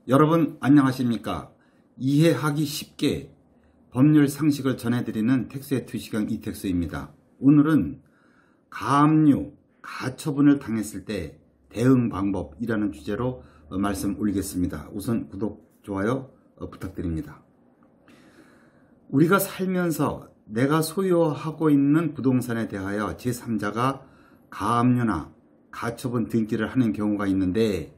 여러분 안녕하십니까? 이해하기 쉽게 법률 상식을 전해드리는 텍스의 투시경 이텍스입니다. 오늘은 가압류, 가처분을 당했을 때 대응 방법이라는 주제로 말씀 올리겠습니다. 우선 구독, 좋아요 부탁드립니다. 우리가 살면서 내가 소유하고 있는 부동산에 대하여 제3자가 가압류나 가처분 등기를 하는 경우가 있는데,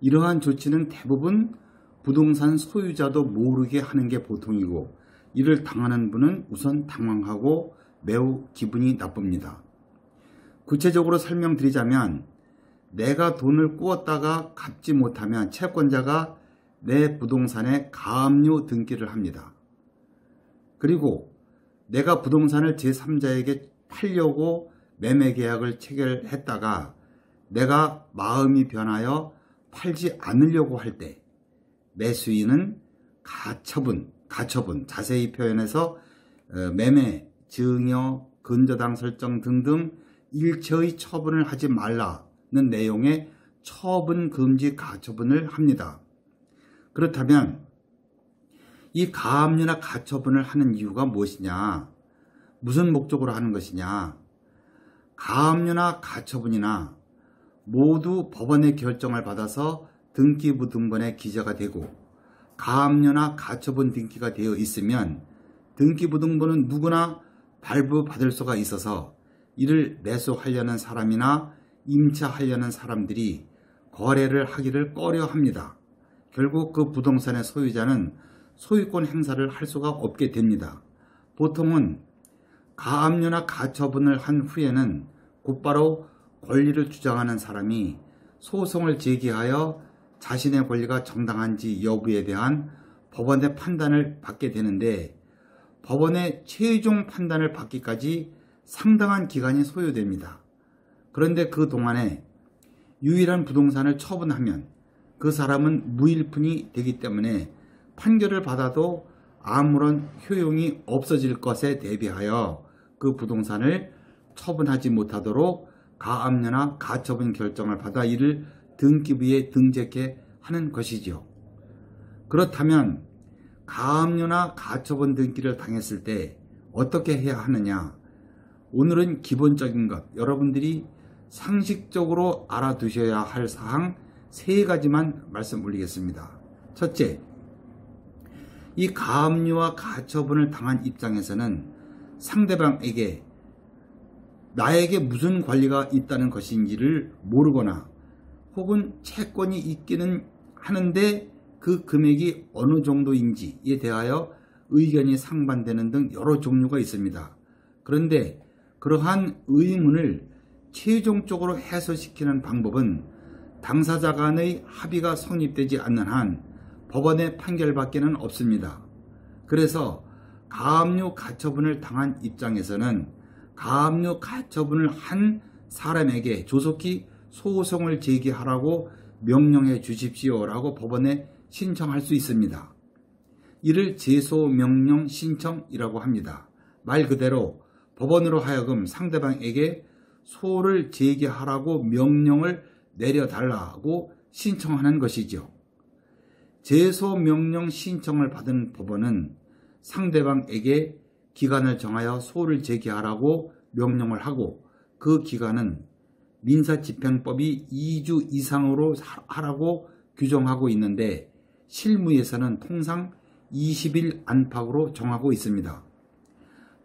이러한 조치는 대부분 부동산 소유자도 모르게 하는 게 보통이고, 이를 당하는 분은 우선 당황하고 매우 기분이 나쁩니다. 구체적으로 설명드리자면, 내가 돈을 꾸었다가 갚지 못하면 채권자가 내 부동산에 가압류 등기를 합니다. 그리고 내가 부동산을 제3자에게 팔려고 매매 계약을 체결했다가 내가 마음이 변하여 팔지 않으려고 할 때 매수인은 가처분, 자세히 표현해서 매매, 증여, 근저당 설정 등등 일체의 처분을 하지 말라는 내용의 처분 금지 가처분을 합니다. 그렇다면 이 가압류나 가처분을 하는 이유가 무엇이냐? 무슨 목적으로 하는 것이냐? 가압류나 가처분이나 모두 법원의 결정을 받아서 등기부등본에 기재가 되고, 가압류나 가처분 등기가 되어 있으면 등기부등본은 누구나 발부받을 수가 있어서 이를 매수하려는 사람이나 임차하려는 사람들이 거래를 하기를 꺼려합니다. 결국 그 부동산의 소유자는 소유권 행사를 할 수가 없게 됩니다. 보통은 가압류나 가처분을 한 후에는 곧바로 권리를 주장하는 사람이 소송을 제기하여 자신의 권리가 정당한지 여부에 대한 법원의 판단을 받게 되는데, 법원의 최종 판단을 받기까지 상당한 기간이 소요됩니다. 그런데 그 동안에 유일한 부동산을 처분하면 그 사람은 무일푼이 되기 때문에 판결을 받아도 아무런 효용이 없어질 것에 대비하여 그 부동산을 처분하지 못하도록 가압류나 가처분 결정을 받아 이를 등기부에 등재케 하는 것이죠. 그렇다면 가압류나 가처분 등기를 당했을 때 어떻게 해야 하느냐? 오늘은 기본적인 것, 여러분들이 상식적으로 알아두셔야 할 사항 3가지만 말씀 올리겠습니다. 첫째, 이 가압류와 가처분을 당한 입장에서는 상대방에게 나에게 무슨 권리가 있다는 것인지를 모르거나, 혹은 채권이 있기는 하는데 그 금액이 어느 정도인지에 대하여 의견이 상반되는 등 여러 종류가 있습니다. 그런데 그러한 의문을 최종적으로 해소시키는 방법은 당사자 간의 합의가 성립되지 않는 한 법원의 판결밖에는 없습니다. 그래서 가압류 가처분을 당한 입장에서는 가압류 가처분을 한 사람에게 조속히 소송을 제기하라고 명령해 주십시오라고 법원에 신청할 수 있습니다. 이를 제소명령 신청이라고 합니다. 말 그대로 법원으로 하여금 상대방에게 소를 제기하라고 명령을 내려달라고 신청하는 것이죠. 제소명령 신청을 받은 법원은 상대방에게 기간을 정하여 소를 제기하라고 명령을 하고, 그 기간은 민사집행법이 2주 이상으로 하라고 규정하고 있는데, 실무에서는 통상 20일 안팎으로 정하고 있습니다.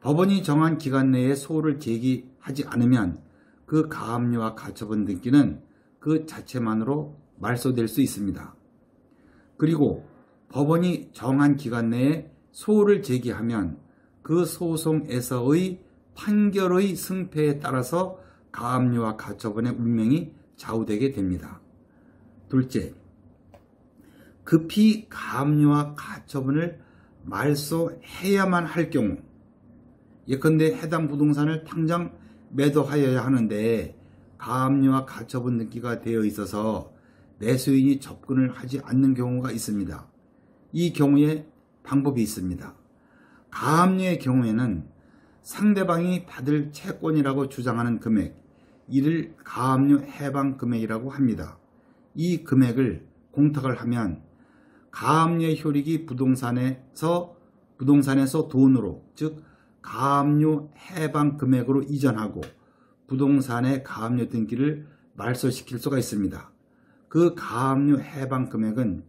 법원이 정한 기간 내에 소를 제기하지 않으면 그 가압류와 가처분 등기는 그 자체만으로 말소될 수 있습니다. 그리고 법원이 정한 기간 내에 소를 제기하면 그 소송에서의 판결의 승패에 따라서 가압류와 가처분의 운명이 좌우되게 됩니다. 둘째, 급히 가압류와 가처분을 말소해야만 할 경우, 예컨대 해당 부동산을 당장 매도하여야 하는데 가압류와 가처분 등기가 되어 있어서 매수인이 접근을 하지 않는 경우가 있습니다. 이 경우에 방법이 있습니다. 가압류의 경우에는 상대방이 받을 채권이라고 주장하는 금액, 이를 가압류 해방 금액이라고 합니다. 이 금액을 공탁을 하면 가압류의 효력이 부동산에서 돈으로, 즉 가압류 해방 금액으로 이전하고 부동산의 가압류 등기를 말소시킬 수가 있습니다. 그 가압류 해방 금액은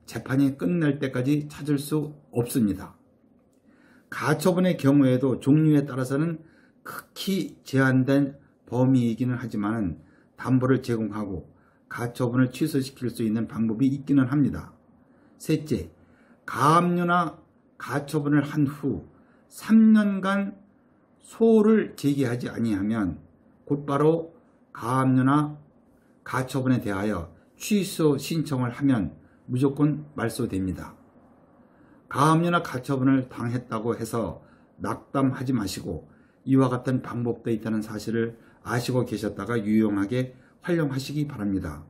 재판이 끝날 때까지 찾을 수 없습니다. 가처분의 경우에도 종류에 따라서는 극히 제한된 범위이기는 하지만 담보를 제공하고 가처분을 취소시킬 수 있는 방법이 있기는 합니다. 셋째, 가압류나 가처분을 한 후 3년간 소를 제기하지 아니하면 곧바로 가압류나 가처분에 대하여 취소 신청을 하면 무조건 말소됩니다. 가압류나 가처분을 당했다고 해서 낙담하지 마시고 이와 같은 방법도 있다는 사실을 아시고 계셨다가 유용하게 활용하시기 바랍니다.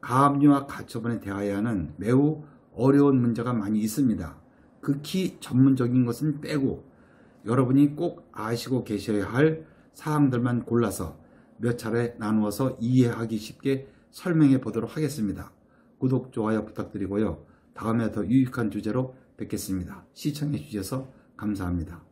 가압류와 가처분에 대하여는 매우 어려운 문제가 많이 있습니다. 극히 전문적인 것은 빼고 여러분이 꼭 아시고 계셔야 할 사항들만 골라서 몇 차례 나누어서 이해하기 쉽게 설명해 보도록 하겠습니다. 구독, 좋아요 부탁드리고요. 다음에 더 유익한 주제로 뵙겠습니다. 시청해 주셔서 감사합니다.